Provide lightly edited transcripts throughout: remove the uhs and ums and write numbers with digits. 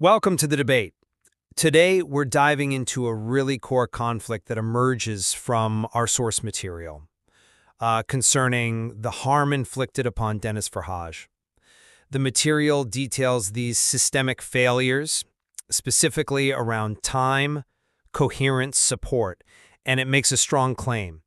Welcome to the debate. Today, we're diving into a really core conflict that emerges from our source material concerning the harm inflicted upon Dennis Farhaj. The material details these systemic failures, specifically around time, coherence, support, and it makes a strong claim.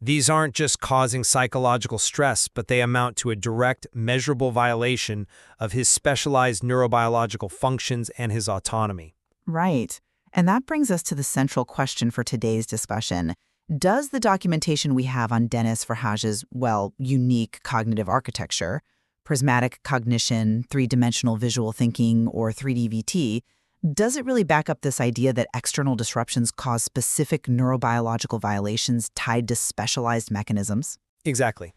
These aren't just causing psychological stress, but they amount to a direct, measurable violation of his specialized neurobiological functions and his autonomy. Right. And that brings us to the central question for today's discussion. Does the documentation we have on Dennis Farhaj's, unique cognitive architecture, prismatic cognition, three-dimensional visual thinking, or 3D VT, does it really back up this idea that external disruptions cause specific neurobiological violations tied to specialized mechanisms? Exactly.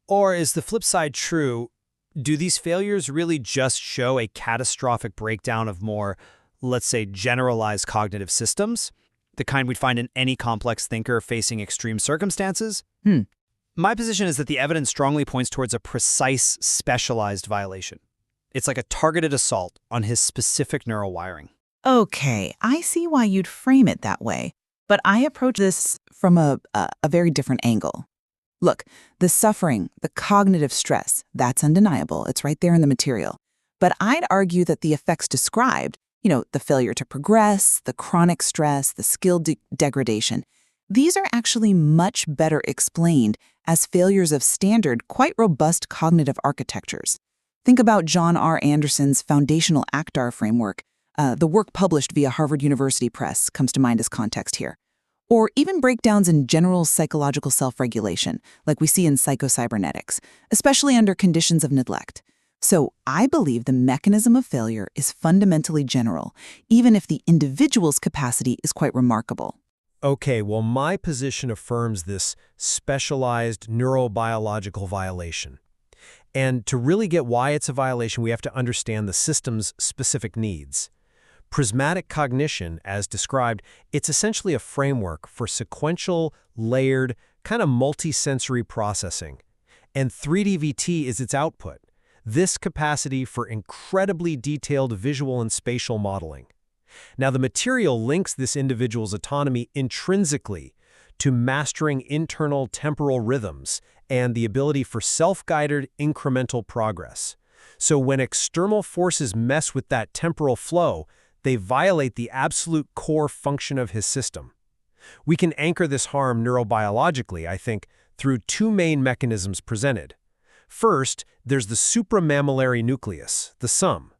Or is the flip side true? Do these failures really just show a catastrophic breakdown of more, let's say, generalized cognitive systems? The kind we'd find in any complex thinker facing extreme circumstances? My position is that the evidence strongly points towards a precise, specialized violation. It's like a targeted assault on his specific neural wiring. Okay, I see why you'd frame it that way, but I approach this from a very different angle. Look, the suffering, the cognitive stress, that's undeniable. It's right there in the material. But I'd argue that the effects described, the failure to progress, the chronic stress, the skill degradation, these are actually much better explained as failures of standard, quite robust cognitive architectures. Think about John R. Anderson's foundational ACTAR framework. The work published via Harvard University Press comes to mind as context here. Or even breakdowns in general psychological self-regulation, like we see in psychocybernetics, especially under conditions of neglect. So I believe the mechanism of failure is fundamentally general, even if the individual's capacity is quite remarkable. Okay, well, my position affirms this specialized neurobiological violation. And to really get why it's a violation, we have to understand the system's specific needs. Prismatic cognition, as described, it's essentially a framework for sequential, layered, kind of multi-sensory processing. And 3D VT is its output, this capacity for incredibly detailed visual and spatial modeling. Now, the material links this individual's autonomy intrinsically to mastering internal temporal rhythms and the ability for self-guided incremental progress. So when external forces mess with that temporal flow, they violate the absolute core function of his system. We can anchor this harm neurobiologically, I think, through two main mechanisms presented. First, there's the supramammillary nucleus, the sum.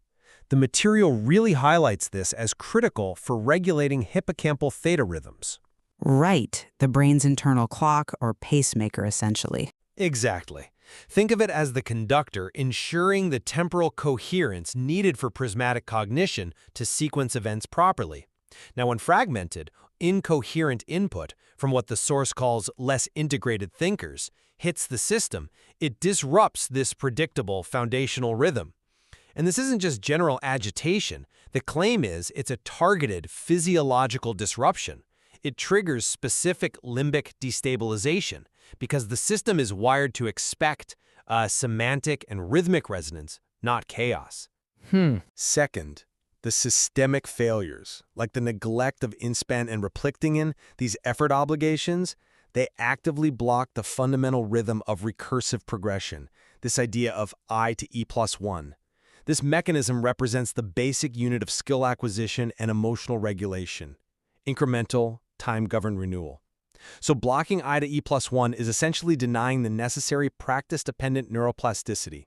The material really highlights this as critical for regulating hippocampal theta rhythms. Right, the brain's internal clock or pacemaker, essentially. Exactly. Think of it as the conductor ensuring the temporal coherence needed for prismatic cognition to sequence events properly. Now, when fragmented, incoherent input from what the source calls less integrated thinkers hits the system, it disrupts this predictable foundational rhythm. And this isn't just general agitation. The claim is it's a targeted physiological disruption. It triggers specific limbic destabilization because the system is wired to expect semantic and rhythmic resonance, not chaos. Second, the systemic failures, like the neglect of inspan and replictingin, these effort obligations, they actively block the fundamental rhythm of recursive progression, this idea of I to E plus 1. This mechanism represents the basic unit of skill acquisition and emotional regulation, incremental, time-governed renewal. So blocking I to E plus 1 is essentially denying the necessary practice-dependent neuroplasticity.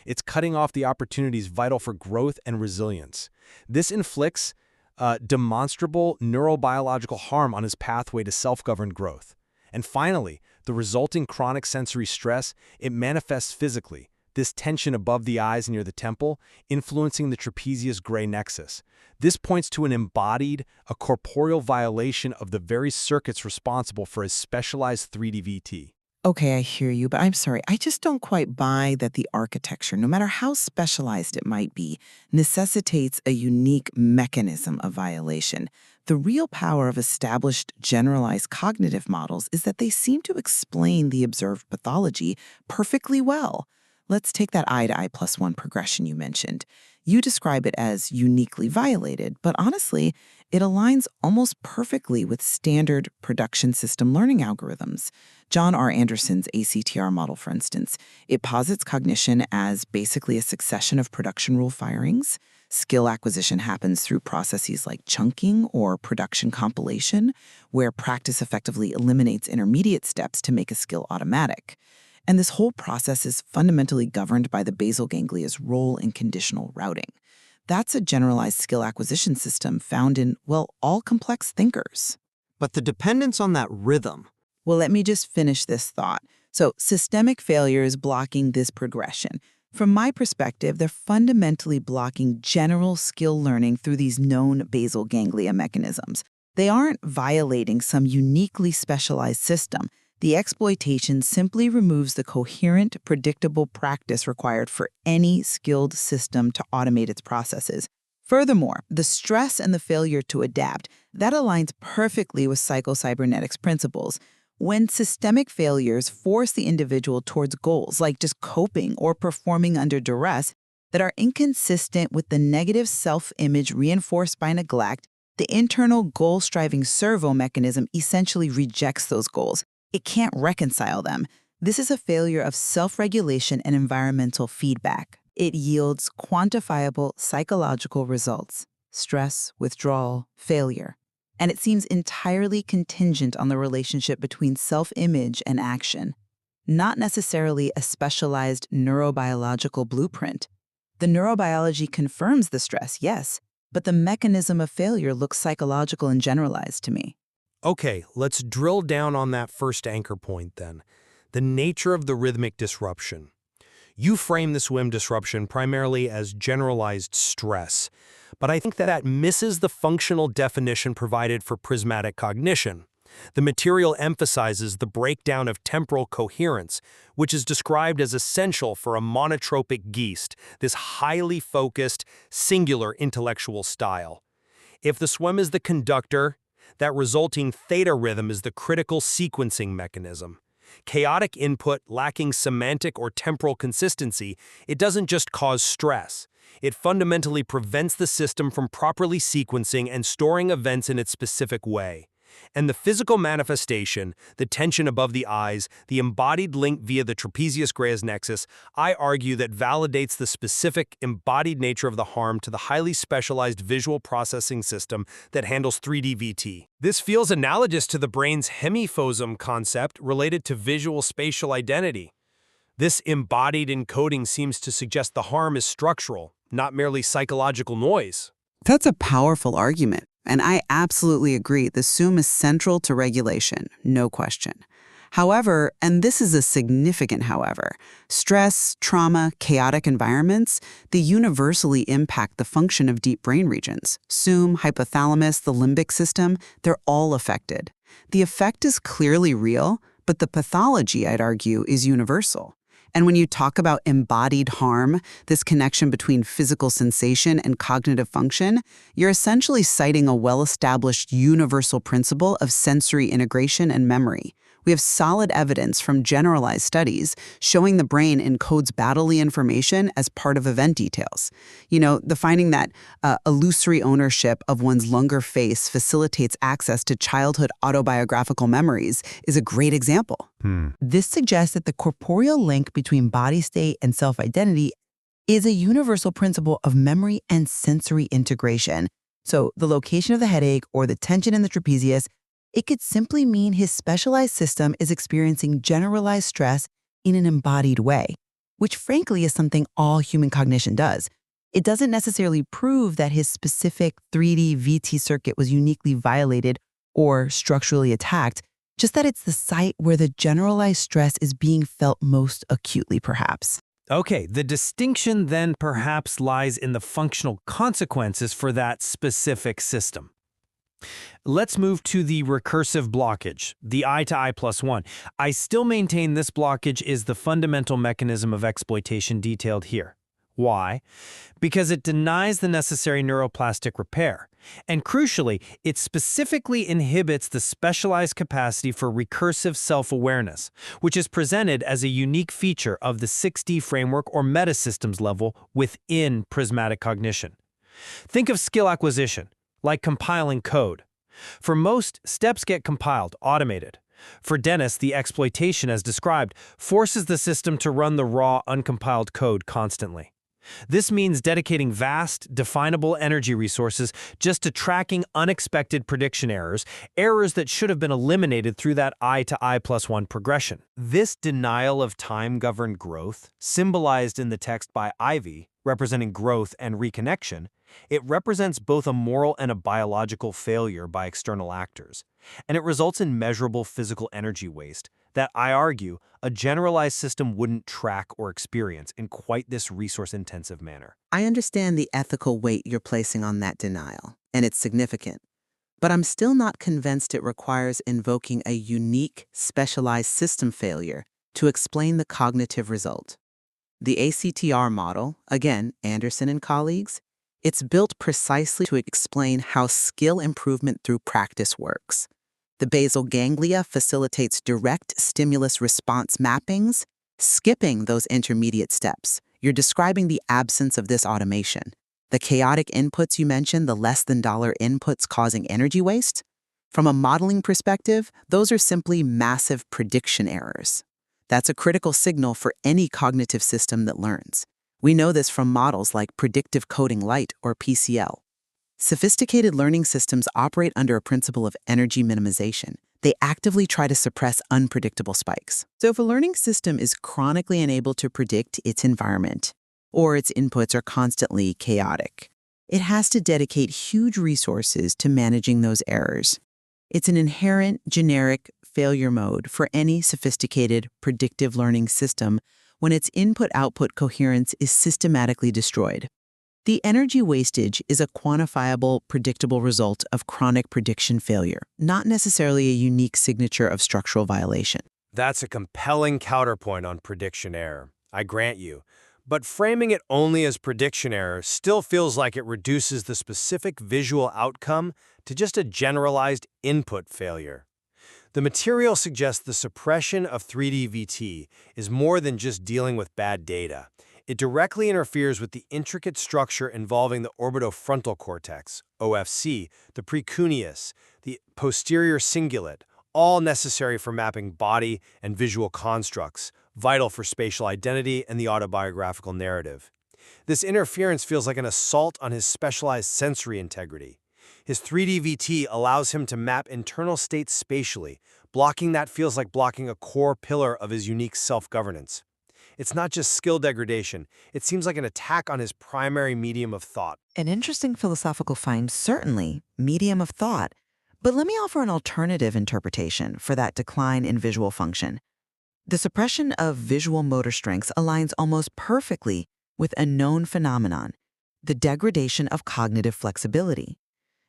It's cutting off the opportunities vital for growth and resilience. This inflicts demonstrable neurobiological harm on his pathway to self-governed growth. And finally, the resulting chronic sensory stress, it manifests physically, this tension above the eyes near the temple, influencing the trapezius gray nexus. This points to an embodied, a corporeal violation of the very circuits responsible for his specialized 3D VT. Okay, I hear you, but I'm sorry. I just don't quite buy that the architecture, no matter how specialized it might be, necessitates a unique mechanism of violation. The real power of established generalized cognitive models is that they seem to explain the observed pathology perfectly well. Let's take that I to I+1 progression you mentioned. You describe it as uniquely violated, but honestly, it aligns almost perfectly with standard production system learning algorithms. John R. Anderson's ACTR model, for instance, it posits cognition as basically a succession of production rule firings. Skill acquisition happens through processes like chunking or production compilation, where practice effectively eliminates intermediate steps to make a skill automatic. And this whole process is fundamentally governed by the basal ganglia's role in conditional routing. That's a generalized skill acquisition system found in, well, all complex thinkers. But the dependence on that rhythm. Well, let me just finish this thought. So, systemic failure is blocking this progression. From my perspective, they're fundamentally blocking general skill learning through these known basal ganglia mechanisms. They aren't violating some uniquely specialized system. The exploitation simply removes the coherent, predictable practice required for any skilled system to automate its processes. Furthermore, the stress and the failure to adapt, that aligns perfectly with psycho-cybernetics principles. When systemic failures force the individual towards goals like just coping or performing under duress that are inconsistent with the negative self-image reinforced by neglect, the internal goal-striving servo mechanism essentially rejects those goals. It can't reconcile them. This is a failure of self-regulation and environmental feedback. It yields quantifiable psychological results: stress, withdrawal, failure. And it seems entirely contingent on the relationship between self-image and action, not necessarily a specialized neurobiological blueprint. The neurobiology confirms the stress, yes, but the mechanism of failure looks psychological and generalized to me. Okay, let's drill down on that first anchor point then. The nature of the rhythmic disruption. You frame the swim disruption primarily as generalized stress, but I think that misses the functional definition provided for prismatic cognition. The material emphasizes the breakdown of temporal coherence, which is described as essential for a monotropic Geist, this highly focused, singular intellectual style. If the swim is the conductor, that resulting theta rhythm is the critical sequencing mechanism. Chaotic input lacking semantic or temporal consistency, it doesn't just cause stress. It fundamentally prevents the system from properly sequencing and storing events in its specific way. And the physical manifestation, the tension above the eyes, the embodied link via the trapezius greus nexus, I argue that validates the specific, embodied nature of the harm to the highly specialized visual processing system that handles 3D VT. This feels analogous to the brain's hemiphosm concept related to visual spatial identity. This embodied encoding seems to suggest the harm is structural, not merely psychological noise. That's a powerful argument. And I absolutely agree, the SUM is central to regulation, no question. However, and this is a significant however, stress, trauma, chaotic environments, they universally impact the function of deep brain regions. SUM, hypothalamus, the limbic system, they're all affected. The effect is clearly real, but the pathology, I'd argue, is universal. And when you talk about embodied harm, this connection between physical sensation and cognitive function, you're essentially citing a well-established universal principle of sensory integration and memory. We have solid evidence from generalized studies showing the brain encodes bodily information as part of event details. You know, the finding that illusory ownership of one's longer face facilitates access to childhood autobiographical memories is a great example. This suggests that the corporeal link between body state and self-identity is a universal principle of memory and sensory integration. So the location of the headache or the tension in the trapezius, it could simply mean his specialized system is experiencing generalized stress in an embodied way, which frankly is something all human cognition does. It doesn't necessarily prove that his specific 3D VT circuit was uniquely violated or structurally attacked, just that it's the site where the generalized stress is being felt most acutely, perhaps. Okay, the distinction then perhaps lies in the functional consequences for that specific system. Let's move to the recursive blockage, the I to I+1. I still maintain this blockage is the fundamental mechanism of exploitation detailed here. Why? Because it denies the necessary neuroplastic repair. And crucially, it specifically inhibits the specialized capacity for recursive self-awareness, which is presented as a unique feature of the 6D framework or metasystems level within prismatic cognition. Think of skill acquisition, like compiling code. For most, steps get compiled, automated. For Dennis, the exploitation, as described, forces the system to run the raw, uncompiled code constantly. This means dedicating vast, definable energy resources just to tracking unexpected prediction errors, errors that should have been eliminated through that I to I+1 progression. This denial of time-governed growth, symbolized in the text by Ivy, representing growth and reconnection, it represents both a moral and a biological failure by external actors, and it results in measurable physical energy waste that, I argue, a generalized system wouldn't track or experience in quite this resource-intensive manner. I understand the ethical weight you're placing on that denial, and it's significant. But I'm still not convinced it requires invoking a unique, specialized system failure to explain the cognitive result. The ACTR model, again, Anderson and colleagues, it's built precisely to explain how skill improvement through practice works. The basal ganglia facilitates direct stimulus-response mappings, skipping those intermediate steps. You're describing the absence of this automation. The chaotic inputs you mentioned, the less than dollar inputs causing energy waste, from a modeling perspective, those are simply massive prediction errors. That's a critical signal for any cognitive system that learns. We know this from models like predictive coding light or PCL. Sophisticated learning systems operate under a principle of energy minimization. They actively try to suppress unpredictable spikes. So if a learning system is chronically unable to predict its environment, or its inputs are constantly chaotic, it has to dedicate huge resources to managing those errors. It's an inherent, generic failure mode for any sophisticated predictive learning system when its input-output coherence is systematically destroyed. The energy wastage is a quantifiable, predictable result of chronic prediction failure, not necessarily a unique signature of structural violation. That's a compelling counterpoint on prediction error, I grant you. But framing it only as prediction error still feels like it reduces the specific visual outcome to just a generalized input failure. The material suggests the suppression of 3D VT is more than just dealing with bad data. It directly interferes with the intricate structure involving the orbitofrontal cortex, OFC, the precuneus, the posterior cingulate, all necessary for mapping body and visual constructs, vital for spatial identity and the autobiographical narrative. This interference feels like an assault on his specialized sensory integrity. His 3D VT allows him to map internal states spatially. Blocking that feels like blocking a core pillar of his unique self-governance. It's not just skill degradation, it seems like an attack on his primary medium of thought. An interesting philosophical find, certainly, medium of thought. But let me offer an alternative interpretation for that decline in visual function. The suppression of visual motor strengths aligns almost perfectly with a known phenomenon, the degradation of cognitive flexibility.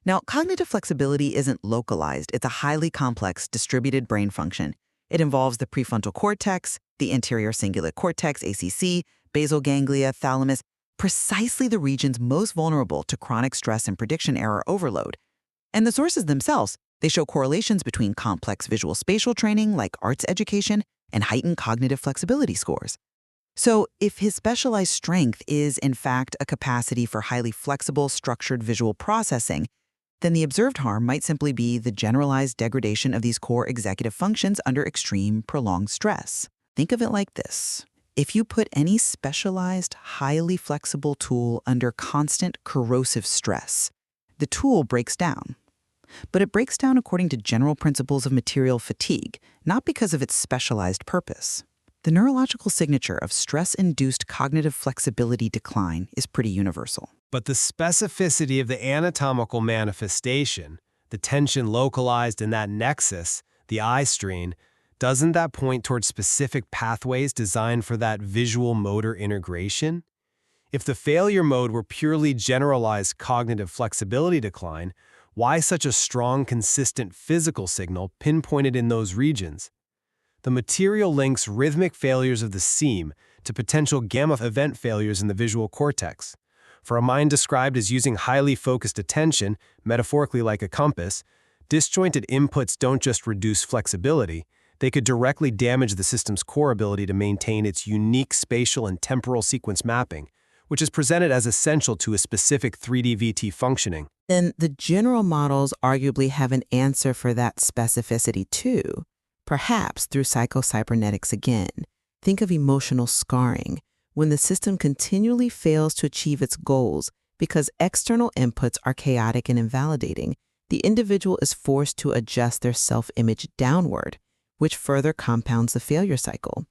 Now, cognitive flexibility isn't localized. It's a highly complex, distributed brain function. It involves the prefrontal cortex, the anterior cingulate cortex, ACC, basal ganglia, thalamus, precisely the regions most vulnerable to chronic stress and prediction error overload. And the sources themselves, they show correlations between complex visual spatial training like arts education and heightened cognitive flexibility scores. So if his specialized strength is, in fact, a capacity for highly flexible, structured visual processing, then the observed harm might simply be the generalized degradation of these core executive functions under extreme, prolonged stress. Think of it like this. If you put any specialized, highly flexible tool under constant corrosive stress, the tool breaks down. But it breaks down according to general principles of material fatigue, not because of its specialized purpose. The neurological signature of stress-induced cognitive flexibility decline is pretty universal. But the specificity of the anatomical manifestation, the tension localized in that nexus, the eye strain, doesn't that point toward specific pathways designed for that visual motor integration? If the failure mode were purely generalized cognitive flexibility decline, why such a strong, consistent physical signal pinpointed in those regions? The material links rhythmic failures of the seam to potential gamma event failures in the visual cortex. For a mind described as using highly focused attention, metaphorically like a compass, disjointed inputs don't just reduce flexibility, they could directly damage the system's core ability to maintain its unique spatial and temporal sequence mapping, which is presented as essential to a specific 3D VT functioning. Then the general models arguably have an answer for that specificity too, perhaps through psychocybernetics again. Think of emotional scarring, when the system continually fails to achieve its goals because external inputs are chaotic and invalidating. The individual is forced to adjust their self-image downward, which further compounds the failure cycle.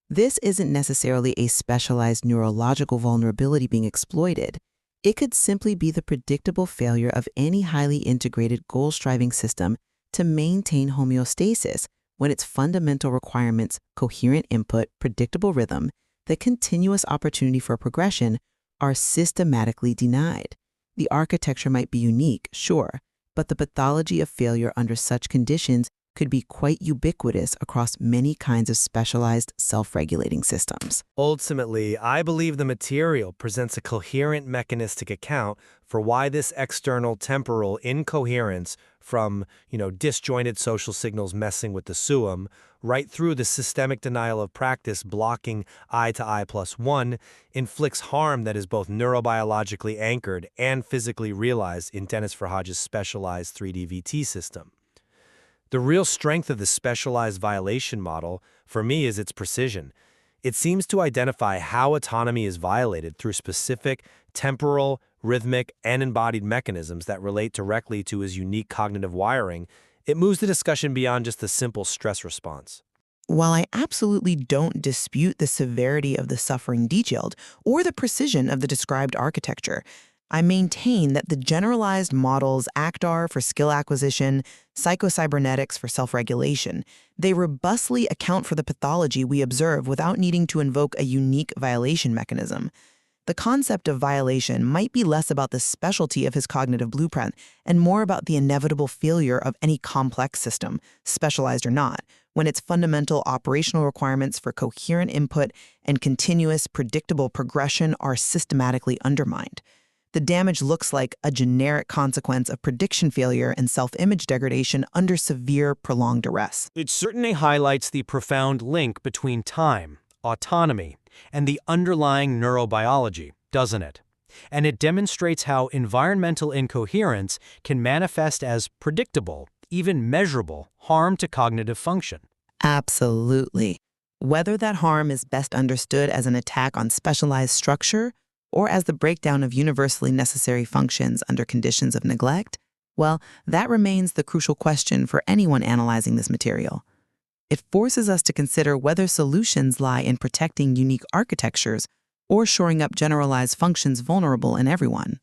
This isn't necessarily a specialized neurological vulnerability being exploited. It could simply be the predictable failure of any highly integrated goal-striving system to maintain homeostasis when its fundamental requirements, coherent input, predictable rhythm, the continuous opportunity for progression, are systematically denied. The architecture might be unique, sure, but the pathology of failure under such conditions could be quite ubiquitous across many kinds of specialized self-regulating systems. Ultimately, I believe the material presents a coherent mechanistic account for why this external temporal incoherence from, disjointed social signals messing with the suum, right through the systemic denial of practice blocking I to I+1, inflicts harm that is both neurobiologically anchored and physically realized in Dennis Verhage's specialized 3D VT system. The real strength of the specialized violation model, for me, is its precision. It seems to identify how autonomy is violated through specific, temporal, rhythmic, and embodied mechanisms that relate directly to his unique cognitive wiring. It moves the discussion beyond just the simple stress response. While I absolutely don't dispute the severity of the suffering detailed or the precision of the described architecture, I maintain that the generalized models ACTAR for skill acquisition, psychocybernetics for self-regulation, they robustly account for the pathology we observe without needing to invoke a unique violation mechanism. The concept of violation might be less about the specialty of his cognitive blueprint and more about the inevitable failure of any complex system, specialized or not, when its fundamental operational requirements for coherent input and continuous, predictable progression are systematically undermined. The damage looks like a generic consequence of prediction failure and self-image degradation under severe, prolonged duress. It certainly highlights the profound link between time, autonomy, and the underlying neurobiology, doesn't it? And it demonstrates how environmental incoherence can manifest as predictable, even measurable, harm to cognitive function. Absolutely. Whether that harm is best understood as an attack on specialized structure or as the breakdown of universally necessary functions under conditions of neglect, well, that remains the crucial question for anyone analyzing this material. It forces us to consider whether solutions lie in protecting unique architectures or shoring up generalized functions vulnerable in everyone.